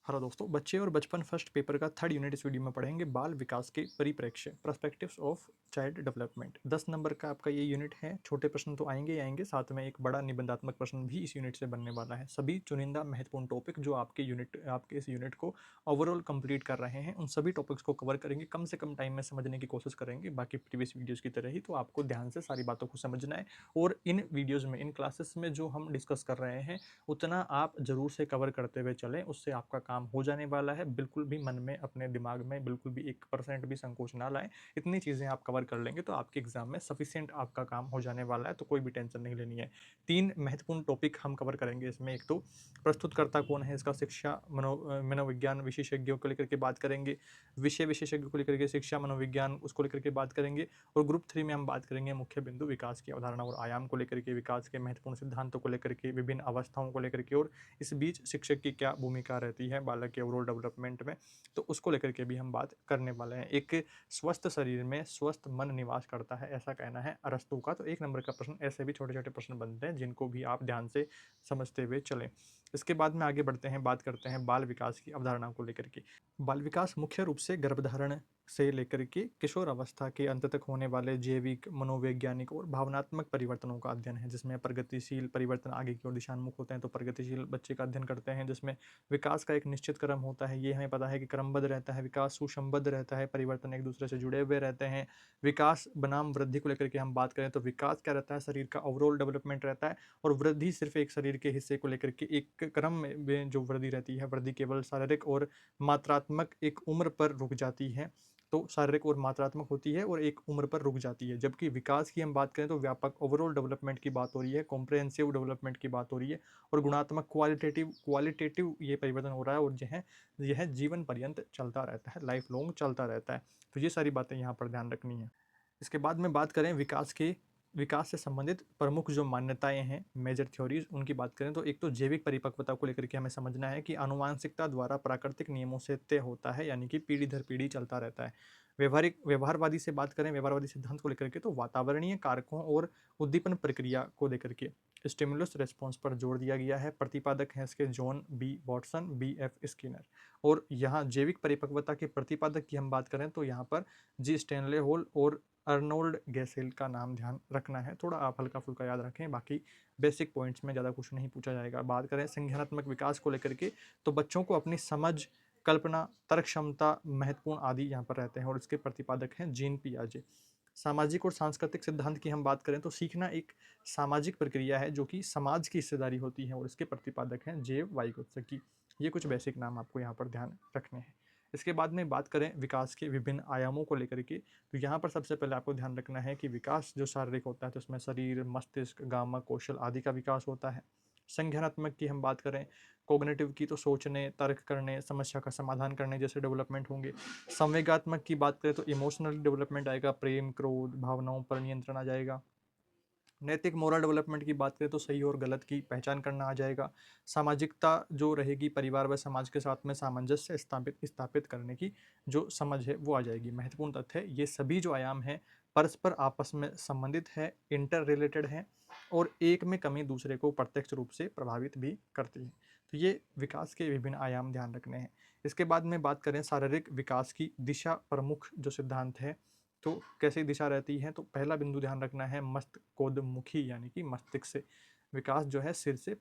Hello दोस्तों, बच्चे और बचपन फर्स्ट पेपर का थर्ड यूनिट इस वीडियो में पढ़ेंगे। बाल विकास के परिप्रेक्ष्य, perspectives of child development. 10 number का आपका ये यूनिट है। छोटे प्रश्न तो आएंगे ही आएंगे, साथ में एक बड़ा निबंधात्मक प्रश्न भी इस यूनिट से बनने वाला है। सभी चुनिंदा महत्वपूर्ण टॉपिक जो आपके इस यूनिट को ओवरऑल कंप्लीट कर रहे हैं, उन सभी टॉपिक्स को कवर करेंगे। कम से कम टाइम में समझने की कोशिश करेंगे, बाकी प्रीवियस वीडियोज़ की तरह ही। तो आपको ध्यान से सारी बातों को समझना है और इन वीडियोज़ में, इन क्लासेस में जो हम डिस्कस कर रहे हैं उतना आप ज़रूर से कवर करते हुए चलें। उससे आपका काम हो जाने वाला है। बिल्कुल भी मन में, अपने दिमाग में बिल्कुल भी 1% भी संकोच ना लाएं। इतनी चीज़ें आप कवर कर लेंगे तो आपके एग्जाम में सफिशिएंट आपका काम हो जाने वाला है, तो कोई भी टेंशन नहीं लेनी है। 3 महत्वपूर्ण टॉपिक हम कवर करेंगे इसमें। एक तो प्रस्तुतकर्ता कौन है, इसका शिक्षा मनोविज्ञान विशेषज्ञों को लेकर के बात करेंगे। विषय विशेषज्ञों को लेकर के शिक्षा मनोविज्ञान, उसको लेकर के बात करेंगे। और ग्रुप 3 में हम बात करेंगे मुख्य बिंदु, विकास की अवधारणा और आयाम को लेकर के, विकास के महत्वपूर्ण सिद्धांतों को लेकर के, विभिन्न अवस्थाओं को लेकर के, और इस बीच शिक्षक की क्या भूमिका रहती है बालक के ओवरऑल डेवलपमेंट में, तो उसको लेकर के भी हम बात करने वाले हैं। एक स्वस्थ शरीर में स्वस्थ मन निवास करता है, ऐसा कहना है अरस्तू का। तो 1 नंबर का प्रश्न, ऐसे भी छोटे छोटे प्रश्न बनते हैं जिनको भी आप ध्यान से समझते हुए चलें। इसके बाद में आगे बढ़ते हैं, बात करते हैं बाल विकास की अवधारणा को लेकर के। बाल विकास मुख्य रूप से गर्भधारण से लेकर के किशोर अवस्था के अंत तक होने वाले जैविक, मनोवैज्ञानिक और भावनात्मक परिवर्तनों का अध्ययन है, जिसमें प्रगतिशील परिवर्तन आगे की ओर दिशान्मुख होते हैं तो प्रगतिशील बच्चे का अध्ययन करते हैं, जिसमें विकास का एक निश्चित क्रम होता है। ये हमें पता है कि क्रमबद्ध रहता है, विकास सुसंबद्ध रहता है, परिवर्तन एक दूसरे से जुड़े हुए रहते हैं। विकास बनाम वृद्धि को लेकर के हम बात करें तो विकास क्या रहता है, शरीर का ओवरऑल डेवलपमेंट रहता है, और वृद्धि सिर्फ एक शरीर के हिस्से को लेकर के एक क्रम में जो वृद्धि रहती है, वृद्धि केवल शारीरिक और मात्रात्मक एक उम्र पर रुक जाती है। तो शारीरिक और मात्रात्मक होती है और एक उम्र पर रुक जाती है। जबकि विकास की हम बात करें तो व्यापक ओवरऑल डेवलपमेंट की बात हो रही है, कॉम्प्रहेंसिव डेवलपमेंट की बात हो रही है, और गुणात्मक क्वालिटेटिव ये परिवर्तन हो रहा है, और यह जीवन पर्यंत चलता रहता है, लाइफ लॉन्ग चलता रहता है। तो ये सारी बातें यहाँ पर ध्यान रखनी है। इसके बाद में बात करें विकास से संबंधित प्रमुख जो मान्यताएं हैं, मेजर थ्योरीज, उनकी बात करें तो एक तो जैविक परिपक्वता को लेकर के हमें समझना है कि आनुवांशिकता द्वारा प्राकृतिक नियमों से तय होता है, यानी कि पीढ़ी दर पीढ़ी चलता रहता है। व्यवहारवादी से बात करें, व्यवहारवादी सिद्धांत को लेकर के, तो वातावरणीय कारकों और उद्दीपन प्रक्रिया को लेकर के स्टिमुलस रेस्पॉन्स पर जोर दिया गया है। प्रतिपादक हैं इसके John B Watson, B F Skinner. और यहाँ जैविक परिपक्वता के प्रतिपादक की हम बात करें तो यहाँ पर जी स्टेनले हॉल और अर्नोल्ड गैसेल का नाम ध्यान रखना है। थोड़ा आप हल्का फुल्का याद रखें, बाकी बेसिक पॉइंट्स में ज़्यादा कुछ नहीं पूछा जाएगा। बात करें संज्ञानात्मक विकास को लेकर के, तो बच्चों को अपनी समझ, कल्पना, तर्क क्षमता महत्वपूर्ण आदि यहाँ पर रहते हैं, और इसके प्रतिपादक हैं जीन पियाजे। सामाजिक और सांस्कृतिक सिद्धांत की हम बात करें तो सीखना एक सामाजिक प्रक्रिया है जो कि समाज की हिस्सेदारी होती है, और इसके प्रतिपादक हैं जेव वाइगोत्स्की। ये कुछ बेसिक नाम आपको यहाँ पर ध्यान रखने हैं। इसके बाद में बात करें विकास के विभिन्न आयामों को लेकर के, तो यहाँ पर सबसे पहले आपको ध्यान रखना है कि विकास जो शारीरिक होता है तो उसमें शरीर, मस्तिष्क, गामा कौशल आदि का विकास होता है। संज्ञानात्मक की हम बात करें, कॉग्निटिव की तो सोचने, तर्क करने, समस्या का समाधान करने जैसे डेवलपमेंट होंगे। संवेगात्मक की बात करें तो इमोशनल डेवलपमेंट आएगा, प्रेम, क्रोध, भावनाओं पर नियंत्रण आ जाएगा। नैतिक मोरल डेवलपमेंट की बात करें तो सही और गलत की पहचान करना आ जाएगा। सामाजिकता जो रहेगी, परिवार व समाज के साथ में सामंजस्य स्थापित स्थापित करने की जो समझ है वो आ जाएगी। महत्वपूर्ण तथ्य है, ये सभी जो आयाम हैं परस्पर आपस में संबंधित है, इंटर रिलेटेड है, और एक में कमी दूसरे को प्रत्यक्ष रूप से प्रभावित भी करती है। तो ये विकास के विभिन्न आयाम ध्यान रखने हैं। इसके बाद में बात करें शारीरिक विकास की दिशा प्रमुख जो सिद्धांत है, तो कैसी दिशा रहती है, तो पहला बिंदु ध्यान रखना है मस्तकोद्मुखी, यानी कि मस्तिष्क से विकास जो है सिर से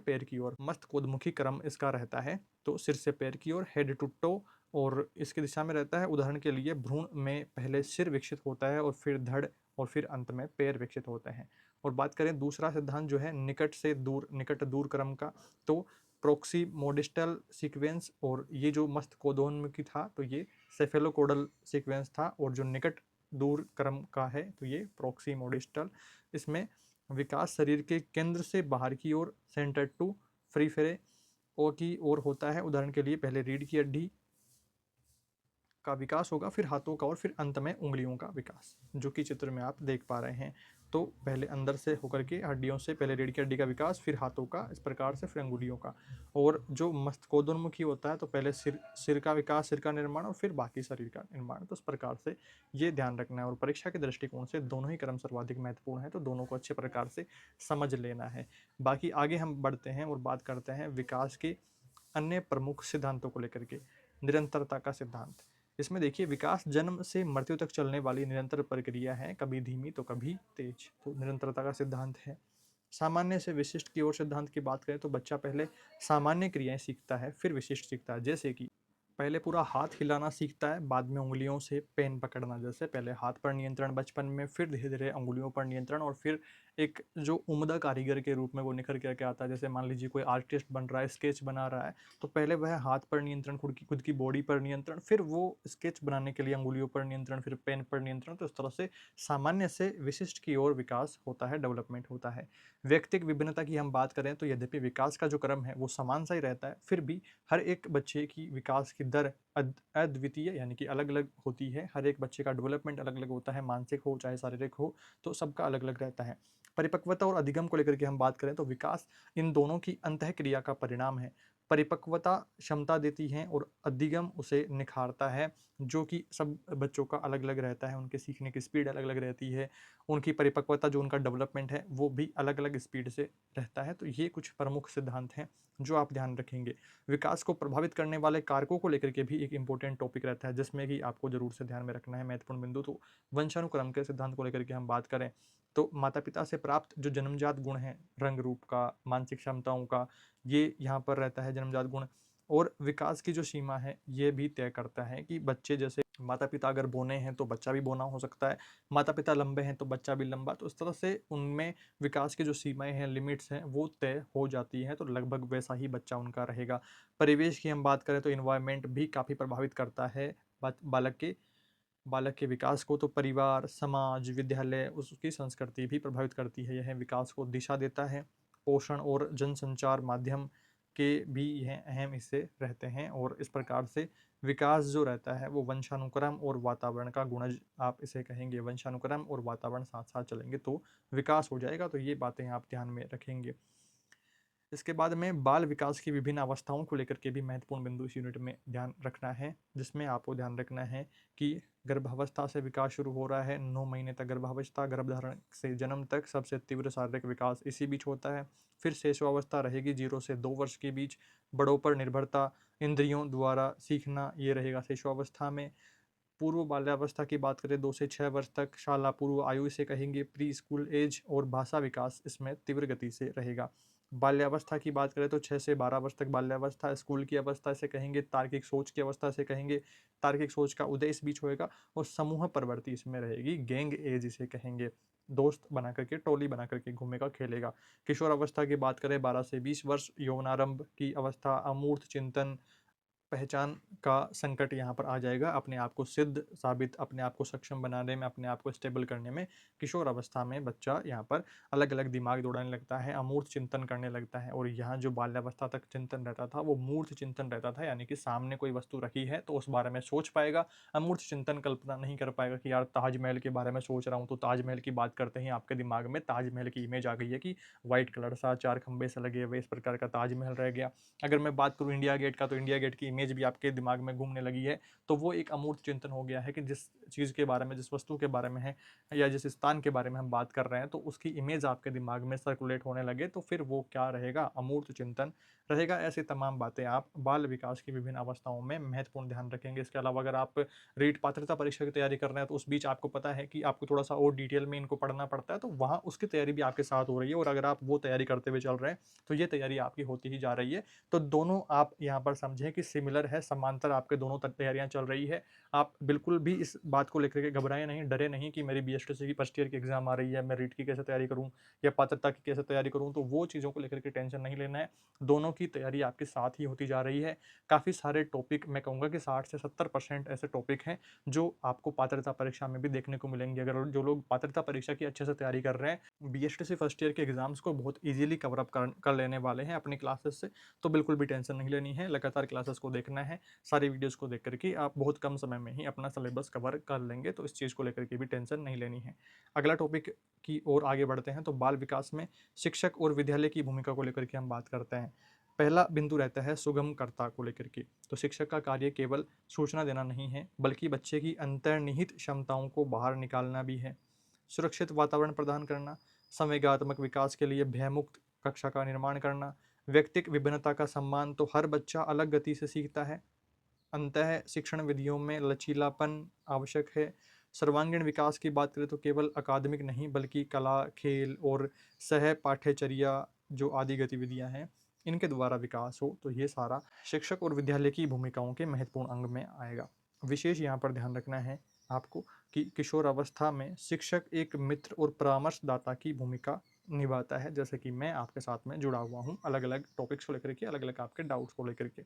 पैर की ओर, मस्तकोद्मुखी क्रम इसका रहता है। तो सिर से पैर की ओर, हेड टू टो, और इसकी दिशा में रहता है। उदाहरण के लिए भ्रूण में पहले सिर विकसित होता है और फिर धड़, और फिर अंत में पैर विकसित होते हैं। और बात करें दूसरा सिद्धांत जो है निकट दूर क्रम का, तो प्रोक्सीमोडिस्टल सीक्वेंस, और ये जो मस्तकोदोन्मुखी था तो ये सेफेलोकोडल सीक्वेंस था, और जो निकट दूर क्रम का है तो ये प्रोक्सीमोडिस्टल। इसमें विकास शरीर के केंद्र से बाहर की ओर, सेंटर टू फ्रीफेरे ओ की ओर होता है। उदाहरण के लिए पहले रीढ़ की हड्डी का विकास होगा, फिर हाथों का, और फिर अंत में उंगलियों का विकास, जो कि चित्र में आप देख पा रहे हैं। तो पहले अंदर से होकर के हड्डियों से पहले रीढ़ की हड्डी का विकास, फिर हाथों का, इस प्रकार से फिर अंगुलियों का। और जो मस्तकोदोन्मुखी होता है तो पहले सिर का विकास, सिर का निर्माण, और फिर बाकी शरीर का निर्माण। तो इस प्रकार से ये ध्यान रखना है, और परीक्षा के दृष्टिकोण से दोनों ही क्रम सर्वाधिक महत्वपूर्ण है, तो दोनों को अच्छे प्रकार से समझ लेना है। बाकी आगे हम बढ़ते हैं और बात करते हैं विकास के अन्य प्रमुख सिद्धांतों को लेकर के। निरंतरता का सिद्धांत, इसमें देखिए विकास जन्म से मृत्यु तक चलने वाली निरंतर प्रक्रिया है, कभी धीमी तो कभी तेज, तो निरंतरता का सिद्धांत है। सामान्य से विशिष्ट की ओर सिद्धांत की बात करें तो बच्चा पहले सामान्य क्रियाएं सीखता है, फिर विशिष्ट सीखता है। जैसे कि पहले पूरा हाथ हिलाना सीखता है, बाद में उंगलियों से पेन पकड़ना। जैसे पहले हाथ पर नियंत्रण बचपन में, फिर धीरे धीरे उंगलियों पर नियंत्रण, और फिर एक जो उम्दा कारीगर के रूप में वो निखर के आता है। जैसे मान लीजिए कोई आर्टिस्ट बन रहा है, स्केच बना रहा है, तो पहले वह हाथ पर नियंत्रण, खुद की बॉडी पर नियंत्रण, फिर वो स्केच बनाने के लिए उंगलियों पर नियंत्रण, फिर पेन पर नियंत्रण। तो इस तरह से सामान्य से विशिष्ट की ओर विकास होता है, डेवलपमेंट होता है। व्यक्तिगत विभिन्नता की हम बात करें तो यद्यपि विकास का जो क्रम है वो समान सा ही रहता है, फिर भी हर एक बच्चे की विकास की दर अद्वितीय यानी कि अलग अलग होती है। हर एक बच्चे का डेवलपमेंट अलग अलग होता है, मानसिक हो चाहे शारीरिक हो, तो सबका अलग अलग रहता है। परिपक्वता और अधिगम को लेकर के हम बात करें तो विकास इन दोनों की अंतःक्रिया का परिणाम है। परिपक्वता क्षमता देती है और अधिगम उसे निखारता है, जो कि सब बच्चों का अलग अलग रहता है। उनके सीखने की स्पीड अलग अलग रहती है, उनकी परिपक्वता जो उनका डेवलपमेंट है वो भी अलग अलग स्पीड से रहता है। तो ये कुछ प्रमुख सिद्धांत हैं जो आप ध्यान रखेंगे। विकास को प्रभावित करने वाले कारकों को लेकर के भी एक इंपॉर्टेंट टॉपिक रहता है, जिसमें कि आपको जरूर से ध्यान में रखना है महत्वपूर्ण बिंदु। तो वंशानुक्रम के सिद्धांत को लेकर के हम बात करें तो माता पिता से प्राप्त जो जन्मजात गुण हैं, रंग रूप का, मानसिक क्षमताओं का, ये यहाँ पर रहता है जन्मजात गुण। और विकास की जो सीमा है ये भी तय करता है कि बच्चे, जैसे माता पिता अगर बौने हैं तो बच्चा भी बौना हो सकता है, माता पिता लंबे हैं तो बच्चा भी लंबा। तो इस तरह से उनमें विकास की जो सीमाएं हैं, लिमिट्स हैं, वो तय हो जाती हैं, तो लगभग वैसा ही बच्चा उनका रहेगा। परिवेश की हम बात करें तो इन्वायरमेंट भी काफ़ी प्रभावित करता है बालक के विकास को। तो परिवार, समाज, विद्यालय, उसकी संस्कृति भी प्रभावित करती है, यह विकास को दिशा देता है। पोषण और जनसंचार माध्यम के भी यह अहम हिस्से रहते हैं, और इस प्रकार से विकास जो रहता है वो वंशानुक्रम और वातावरण का गुणज आप इसे कहेंगे। वंशानुक्रम और वातावरण साथ साथ चलेंगे तो विकास हो जाएगा, तो ये बातें आप ध्यान में रखेंगे। इसके बाद में बाल विकास की विभिन्न अवस्थाओं को लेकर के भी महत्वपूर्ण बिंदु इस यूनिट में ध्यान रखना है, जिसमें आपको ध्यान रखना है कि गर्भावस्था से विकास शुरू हो रहा है, 9 महीने तक गर्भावस्था, गर्भधारण से जन्म तक सबसे तीव्र शारीरिक विकास इसी बीच होता है। फिर शिशुअवस्था रहेगी 0 से 2 वर्ष के बीच, बड़ों पर निर्भरता, इंद्रियों द्वारा सीखना, ये रहेगा शिशुअवस्था में। पूर्व बाल्यावस्था की बात करें 2 से 6 वर्ष तक, शाला पूर्व आयु इसे कहेंगे, प्री स्कूल एज, और भाषा विकास इसमें तीव्र गति से रहेगा। बाल्यावस्था की बात करें तो 6 से 12 वर्ष तक बाल्यावस्था, स्कूल की अवस्था इसे कहेंगे, तार्किक सोच की अवस्था इसे कहेंगे, तार्किक सोच का उदय इस बीच होएगा, और समूह प्रवृत्ति इसमें रहेगी, गैंग एज इसे कहेंगे, दोस्त बना करके, टोली बना करके घूमेगा खेलेगा। किशोर अवस्था की बात करें 12 से 20 वर्ष, यौवनारंभ की अवस्था, अमूर्त चिंतन, पहचान का संकट यहाँ पर आ जाएगा, अपने आप को सिद्ध साबित, अपने आप को सक्षम बनाने में, अपने आप को स्टेबल करने में किशोर अवस्था में बच्चा यहाँ पर अलग अलग दिमाग दौड़ाने लगता है, अमूर्त चिंतन करने लगता है। और यहाँ जो बाल्यावस्था तक चिंतन रहता था वो मूर्त चिंतन रहता था, यानी कि सामने कोई वस्तु रखी है तो उस बारे में सोच पाएगा। अमूर्त चिंतन कल्पना नहीं कर पाएगा कि यार ताजमहल के बारे में सोच रहा हूँ, तो ताजमहल की बात करते ही आपके दिमाग में ताजमहल की इमेज आ गई है कि वाइट कलर सा, 4 खंबे से लगे हुए, इस प्रकार का ताजमहल रह गया। अगर मैं बात करूँ इंडिया गेट का, तो इंडिया गेट की इमेज भी आपके दिमाग में घूमने लगी है। तो वो एक अमूर्त चिंतन हो गया है कि जिस चीज़ के बारे में, जिस वस्तु के बारे में है, या जिस स्थान के बारे में हम बात कर रहे हैं, तो उसकी इमेज आपके दिमाग में सर्कुलेट होने लगे, तो फिर वो क्या रहेगा, अमूर्त चिंतन रहेगा। ऐसी तमाम बातें आप बाल विकास की विभिन्न अवस्थाओं में महत्वपूर्ण ध्यान रखेंगे। इसके अलावा अगर आप रीट पात्रता परीक्षा की तैयारी कर रहे हैं तो उस बीच आपको पता है कि आपको थोड़ा सा और डिटेल में इनको पढ़ना पड़ता है, तो वहाँ उसकी तैयारी भी आपके साथ हो रही है। और अगर आप वो तैयारी करते हुए चल रहे हैं तो ये तैयारी आपकी होती ही जा रही है। तो दोनों आप यहाँ पर समझें कि सिमिलर है, समांतर आपके दोनों तैयारियां चल रही है। आप बिल्कुल भी इस बात को लेकर के घबराएं नहीं, डरे नहीं कि मेरी बीएसटीसी की फर्स्ट ईयर की एग्जाम आ रही है, मैं रीट की कैसे तैयारी करूं या पात्रता की कैसे तैयारी करूं, तो वो चीज़ों को लेकर के टेंशन नहीं लेना है। दोनों की तैयारी आपके साथ ही होती जा रही है। काफ़ी सारे टॉपिक, मैं कहूँगा कि 60 से 70% ऐसे टॉपिक हैं जो आपको पात्रता परीक्षा में भी देखने को मिलेंगे। अगर जो लोग पात्रता परीक्षा की अच्छे से तैयारी कर रहे हैं, बीएसटीसी फर्स्ट ईयर के एग्जाम्स को बहुत ईजिली कवर अप कर लेने वाले हैं अपनी क्लासेस से, तो बिल्कुल भी टेंशन नहीं लेनी है। लगातार क्लासेस को देखना है, सारी वीडियोस को देख करके आप बहुत कम समय में ही अपना सिलेबस कवर कर लेंगे, तो इस चीज़ को लेकर के भी टेंशन नहीं लेनी है। अगला टॉपिक की ओर आगे बढ़ते हैं, तो बाल विकास में शिक्षक और विद्यालय की भूमिका को लेकर के हम बात करते हैं। पहला बिंदु रहता है सुगमकर्ता को लेकर के। तो शिक्षक का कार्य केवल सूचना देना नहीं है, बल्कि बच्चे की अंतर्निहित क्षमताओं को बाहर निकालना भी है। सुरक्षित वातावरण प्रदान करना, संवेगात्मक विकास के लिए भयमुक्त कक्षा का निर्माण करना, व्यक्तिक विभिन्नता का सम्मान, तो हर बच्चा अलग गति से सीखता है। अंतः शिक्षण विधियों में लचीलापन आवश्यक है। सर्वांगीण विकास की बात करें तो केवल अकादमिक नहीं बल्कि कला, खेल और सह पाठ्यचर्या जो आदि गतिविधियां हैं इनके द्वारा विकास हो, तो ये सारा शिक्षक और विद्यालय की भूमिकाओं के महत्वपूर्ण अंग में आएगा। विशेष यहाँ पर ध्यान रखना है आपको कि किशोर अवस्था में शिक्षक एक मित्र और परामर्शदाता की भूमिका निभाता है, जैसे कि मैं आपके साथ में जुड़ा हुआ हूँ अलग अलग टॉपिक्स को लेकर के, अलग अलग आपके डाउट्स को लेकर के।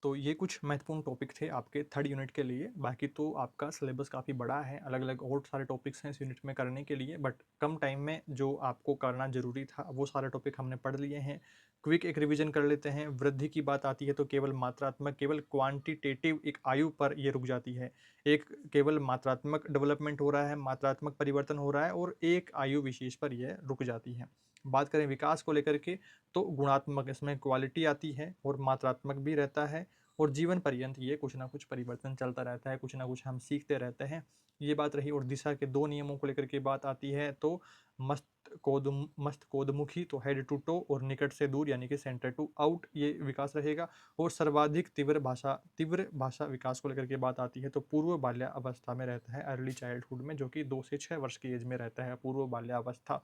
तो ये कुछ महत्वपूर्ण टॉपिक थे आपके थर्ड यूनिट के लिए। बाकी तो आपका सिलेबस काफ़ी बड़ा है, अलग अलग और सारे टॉपिक्स हैं इस यूनिट में करने के लिए, बट कम टाइम में जो आपको करना ज़रूरी था वो सारे टॉपिक हमने पढ़ लिए हैं। क्विक एक रिवीजन कर लेते हैं। वृद्धि की बात आती है तो केवल मात्रात्मक, केवल क्वांटिटेटिव एक आयु पर ये रुक जाती है। एक केवल मात्रात्मक डेवलपमेंट हो रहा है, मात्रात्मक परिवर्तन हो रहा है और एक आयु विशेष पर यह रुक जाती है। बात करें विकास को लेकर के तो गुणात्मक इसमें क्वालिटी आती है और मात्रात्मक भी रहता है, और जीवन पर्यंत ये कुछ ना कुछ परिवर्तन चलता रहता है, कुछ ना कुछ हम सीखते रहते हैं। ये बात रही। और दिशा के दो नियमों को लेकर के बात आती है तो मस्तकोदमुखी तो हेड टू टो, और निकट से दूर यानी कि सेंटर टू आउट ये विकास रहेगा। और सर्वाधिक तीव्र भाषा विकास को लेकर के बात आती है तो पूर्व बाल्यावस्था में रहता है, अर्ली चाइल्डहुड में, जो कि 2 से 6 वर्ष की एज में रहता है पूर्व बाल्यावस्था।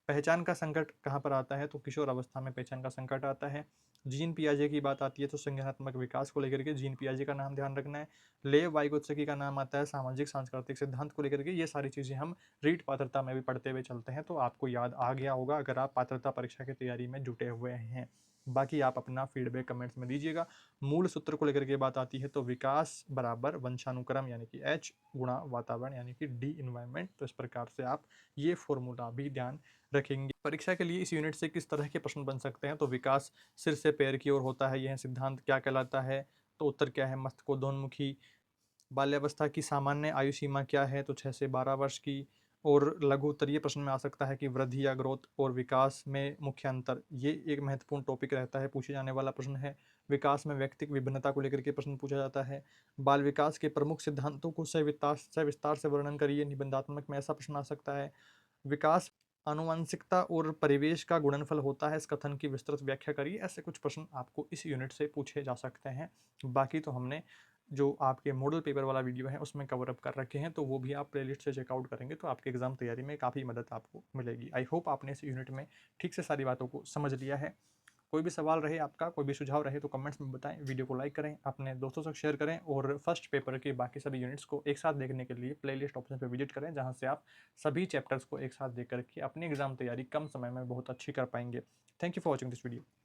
पहचान का संकट कहाँ पर आता है तो किशोर अवस्था में पहचान का संकट आता है। जीन पियाजे की बात आती है तो संज्ञानात्मक विकास को लेकर के जीन पियाजे का नाम ध्यान रखना है। लेव वाइगोत्स्की का नाम आता है सामाजिक सांस्कृतिक सिद्धांत को लेकर के। ये सारी चीज़ें हम रीट पात्रता में भी पढ़ते हुए चलते हैं, तो आपको याद आ गया होगा अगर आप पात्रता परीक्षा की तैयारी में जुटे हुए हैं। बाकी आप अपना फीडबैक कमेंट्स में दीजिएगा। मूल सूत्र को लेकर के बात आती है तो विकास बराबर वंशानुक्रम यानी कि H गुणा वातावरण यानी कि D इन्वायरमेंट। तो इस प्रकार से आप ये फॉर्मूला भी ध्यान रखेंगे। परीक्षा के लिए इस यूनिट से किस तरह के प्रश्न बन सकते हैं तो विकास सिर से पैर की ओर होता है, यह सिद्धांत क्या कहलाता है, तो उत्तर क्या है मस्तकोद्योन्मुखी। बाल्यावस्था की सामान्य आयु सीमा क्या है तो 6 से 12 वर्ष की। और लघु उत्तरीय प्रश्न में आ सकता है कि वृद्धि या ग्रोथ और विकास में मुख्य अंतर, ये एक महत्वपूर्ण टॉपिक रहता है, पूछे जाने वाला प्रश्न है। विकास में व्यक्तिक विभिन्नता को लेकर के प्रश्न पूछा जाता है। बाल विकास के प्रमुख सिद्धांतों को सविस्तार से वर्णन करिए, निबंधात्मक में ऐसा प्रश्न आ सकता है। विकास आनुवंशिकता और परिवेश का गुणनफल होता है, इस कथन की विस्तृत व्याख्या करिए। ऐसे कुछ प्रश्न आपको इस यूनिट से पूछे जा सकते हैं। बाकी तो हमने जो आपके मॉडल पेपर वाला वीडियो है उसमें कवर अप कर रखे हैं, तो वो भी आप प्लेलिस्ट से चेकआउट करेंगे तो आपके एग्जाम तैयारी में काफ़ी मदद आपको मिलेगी। आई होप आपने इस यूनिट में ठीक से सारी बातों को समझ लिया है। कोई भी सवाल रहे आपका, कोई भी सुझाव रहे तो कमेंट्स में बताएं, वीडियो को लाइक करें, अपने दोस्तों से शेयर करें, और फर्स्ट पेपर के बाकी सभी यूनिट्स को एक साथ देखने के लिए प्लेलिस्ट ऑप्शन पर विजिट करें, जहां से आप सभी चैप्टर्स को एक साथ देख करके अपनी एग्जाम तैयारी कम समय में बहुत अच्छी कर पाएंगे। Thank you for watching this video.